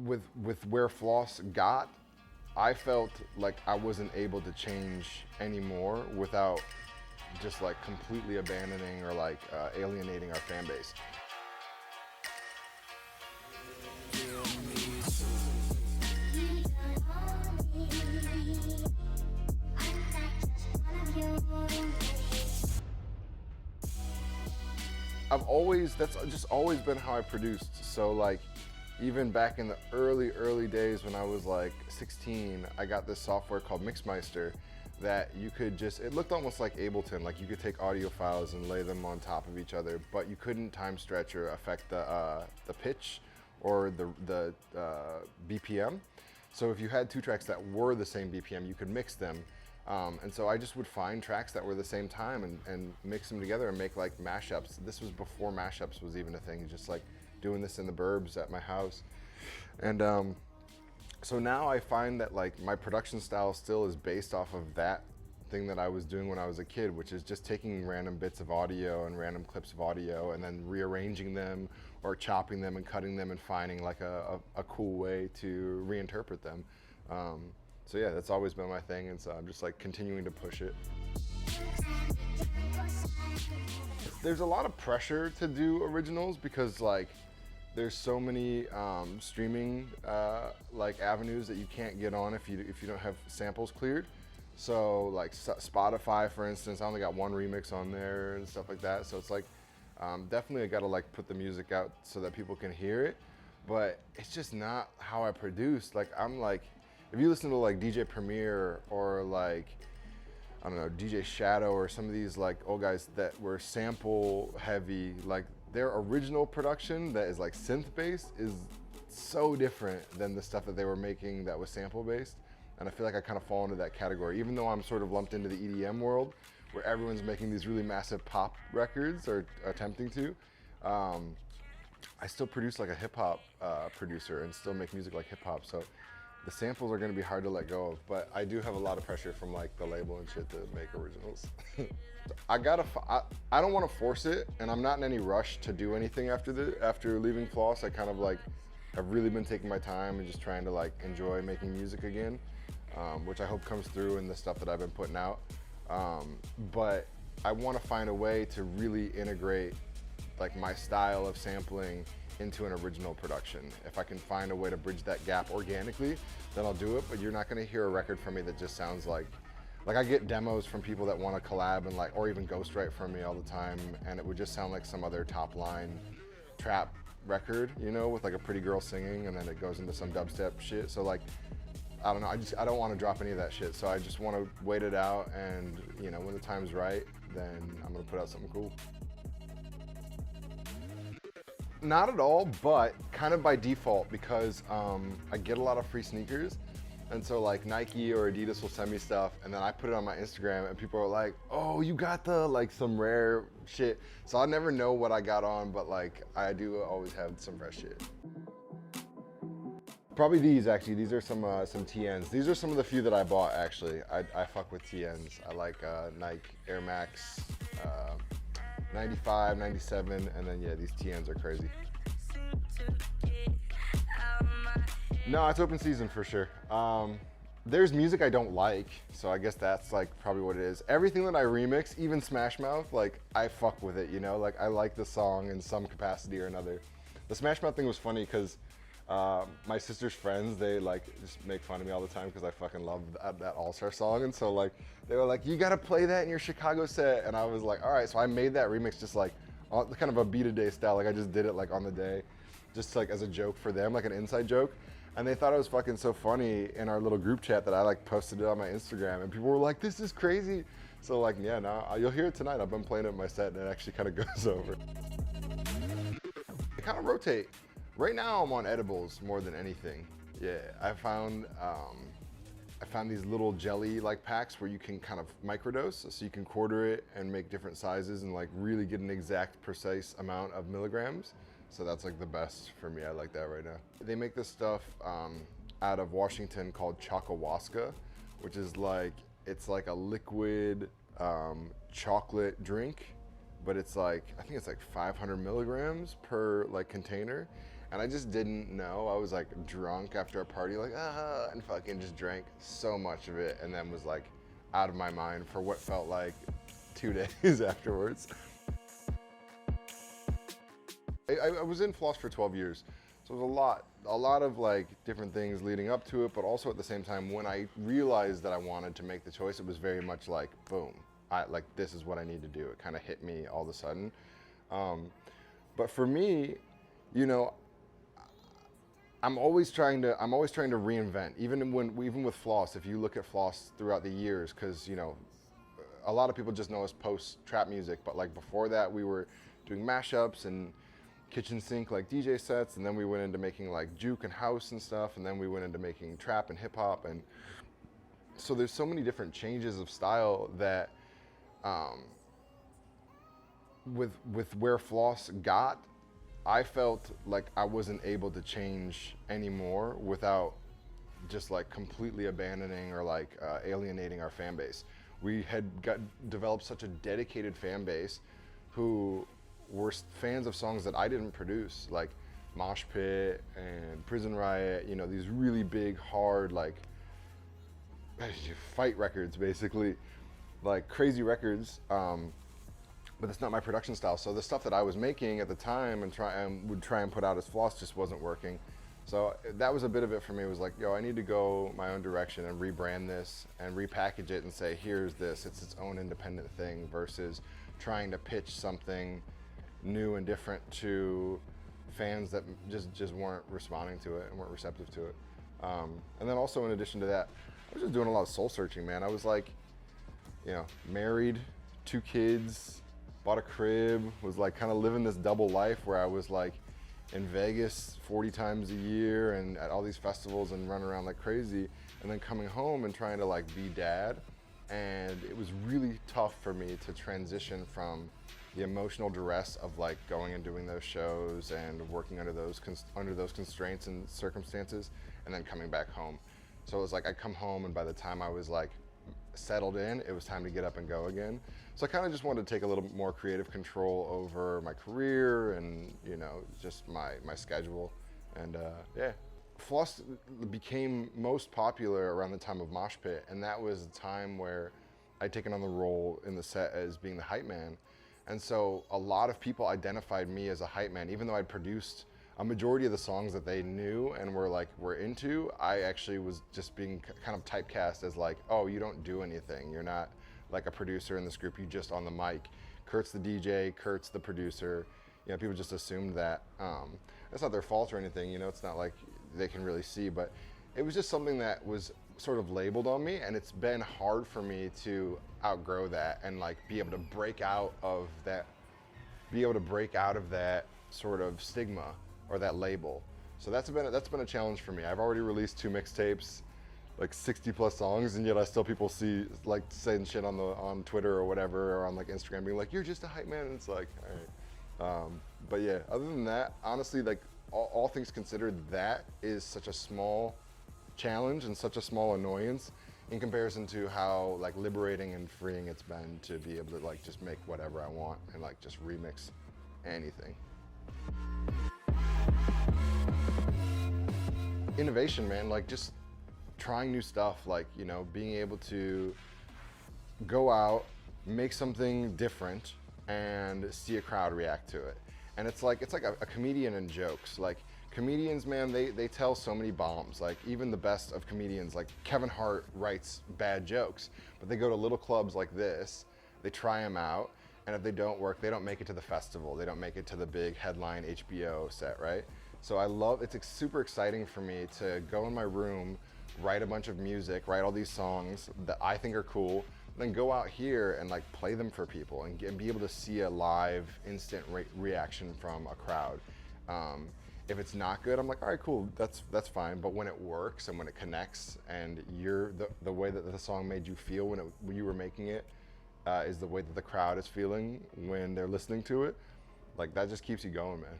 with where Floss got, I felt like I wasn't able to change anymore without just like completely abandoning or like alienating our fan base. That's just always been how I produced. So like, even back in the early days when I was like 16, I got this software called Mixmeister that you could just, it looked almost like Ableton, like you could take audio files and lay them on top of each other, but you couldn't time stretch or affect the pitch or the BPM. So if you had two tracks that were the same BPM, you could mix them. And so I just would find tracks that were the same time and mix them together and make like mashups. This was before mashups was even a thing, just like doing this in the burbs at my house. And so now I find that like my production style still is based off of that thing that I was doing when I was a kid, which is just taking random bits of audio and random clips of audio and then rearranging them or chopping them and cutting them and finding like a cool way to reinterpret them. So yeah, that's always been my thing, and so I'm just like continuing to push it. There's a lot of pressure to do originals because like there's so many streaming like avenues that you can't get on if you don't have samples cleared. So like Spotify, for instance, I only got one remix on there and stuff like that. So it's like definitely I gotta like put the music out so that people can hear it, but it's just not how I produce. Like I'm like, if you listen to like DJ Premier or like, I don't know, DJ Shadow or some of these like old guys that were sample heavy, like their original production that is like synth based is so different than the stuff that they were making that was sample based. And I feel like I kind of fall into that category, even though I'm sort of lumped into the EDM world where everyone's making these really massive pop records or attempting to. I still produce like a hip hop producer and still make music like hip hop. So the samples are going to be hard to let go of, but I do have a lot of pressure from like the label and shit to make originals. I don't want to force it, and I'm not in any rush to do anything after leaving Floss. I kind of like have really been taking my time and just trying to like enjoy making music again, which I hope comes through in the stuff that I've been putting out. But I want to find a way to really integrate like my style of sampling into an original production. If I can find a way to bridge that gap organically, then I'll do it, but you're not gonna hear a record from me that just sounds like I get demos from people that wanna collab and like, or even ghostwrite from me all the time, and it would just sound like some other top line trap record, you know, with like a pretty girl singing and then it goes into some dubstep shit. So like, I don't know, I don't wanna drop any of that shit. So I just wanna wait it out, and you know, when the time's right, then I'm gonna put out something cool. Not at all, but kind of by default, because I get a lot of free sneakers, and so like Nike or Adidas will send me stuff, and then I put it on my Instagram, and people are like, "Oh, you got the like some rare shit." So I never know what I got on, but like I do always have some fresh shit. Probably these actually. These are some TNs. These are some of the few that I bought actually. I fuck with TNs. I like Nike Air Max. 95, 97, and then yeah, these TNs are crazy. No, it's open season for sure. There's music I don't like, so I guess that's like probably what it is. Everything that I remix, even Smash Mouth, like I fuck with it, you know? Like I like the song in some capacity or another. The Smash Mouth thing was funny because my sister's friends, they like just make fun of me all the time because I fucking love that All-Star song, and so like they were like, "You gotta play that in your Chicago set," and I was like, "All right." So I made that remix just like kind of a beat a day style, like I just did it like on the day, just like as a joke for them, like an inside joke, and they thought it was fucking so funny in our little group chat that I like posted it on my Instagram, and people were like, "This is crazy." So like, yeah, no, you'll hear it tonight. I've been playing it in my set, and it actually kind of goes over. I kind of rotate. Right now I'm on edibles more than anything. Yeah, I found these little jelly like packs where you can kind of microdose, so you can quarter it and make different sizes and like really get an exact precise amount of milligrams. So that's like the best for me. I like that right now. They make this stuff out of Washington called Chocowaska, which is like, it's like a liquid chocolate drink, but it's like, I think it's like 500 milligrams per like container. And I just didn't know. I was like drunk after a party, like, and fucking just drank so much of it, and then was like out of my mind for what felt like 2 days afterwards. I was in Floss for 12 years, so it was a lot of like different things leading up to it, but also at the same time, when I realized that I wanted to make the choice, it was very much like, boom, this is what I need to do. It kind of hit me all of a sudden. But for me, you know, I'm always trying to reinvent. Even with Floss, if you look at Floss throughout the years, because you know, a lot of people just know us post trap music, but like before that, we were doing mashups and kitchen sink like DJ sets, and then we went into making like juke and house and stuff, and then we went into making trap and hip hop, and so there's so many different changes of style that with where Floss got, I felt like I wasn't able to change anymore without just like completely abandoning or like alienating our fan base. We had developed such a dedicated fan base who were fans of songs that I didn't produce, like Mosh Pit and Prison Riot, you know, these really big, hard, like fight records, basically, like crazy records. But that's not my production style. So the stuff that I was making at the time and would try and put out as Floss just wasn't working. So that was a bit of it for me. It was like, yo, I need to go my own direction and rebrand this and repackage it and say, here's this. It's its own independent thing versus trying to pitch something new and different to fans that just weren't responding to it and weren't receptive to it. And then also in addition to that, I was just doing a lot of soul searching, man. I was like, you know, married, 2 kids, bought a crib, was like kind of living this double life where I was like in Vegas 40 times a year and at all these festivals and running around like crazy, and then coming home and trying to like be dad. And it was really tough for me to transition from the emotional duress of like going and doing those shows and working under those constraints and circumstances, and then coming back home. So it was like I'd come home, and by the time I was like settled in, it was time to get up and go again. So I kind of just wanted to take a little more creative control over my career and, you know, just my schedule. And yeah, Floss became most popular around the time of Mosh Pit, and that was the time where I'd taken on the role in the set as being the hype man. And so a lot of people identified me as a hype man, even though I'd produced a majority of the songs that they knew and were into. I actually was just being kind of typecast as like, oh, you don't do anything. You're not like a producer in this group. You just on the mic. Kurt's the DJ. Kurt's the producer. You know, people just assumed that. That's not their fault or anything. You know, it's not like they can really see, but it was just something that was sort of labeled on me, and it's been hard for me to outgrow that and like be able to break out of that sort of stigma or that label. So that's been a challenge for me. I've already released 2 mixtapes, like 60 plus songs, and yet I still people see like saying shit on Twitter or whatever, or on like Instagram being like, you're just a hype man, and it's like, all right. But yeah, other than that, honestly, like all things considered, that is such a small challenge and such a small annoyance in comparison to how like liberating and freeing it's been to be able to like just make whatever I want and like just remix anything. Innovation, man, like just trying new stuff, like, you know, being able to go out, make something different and see a crowd react to it. And it's like a comedian in jokes. Like comedians, man, they tell so many bombs. Like even the best of comedians, like Kevin Hart writes bad jokes, but they go to little clubs like this, they try them out, and if they don't work, they don't make it to the festival. They don't make it to the big headline HBO set, right? So it's super exciting for me to go in my room, write a bunch of music, write all these songs that I think are cool, then go out here and like play them for people and be able to see a live instant reaction from a crowd. If it's not good, I'm like, all right, cool, that's fine. But when it works and when it connects and the way that the song made you feel when you were making it is the way that the crowd is feeling when they're listening to it, like that just keeps you going, man.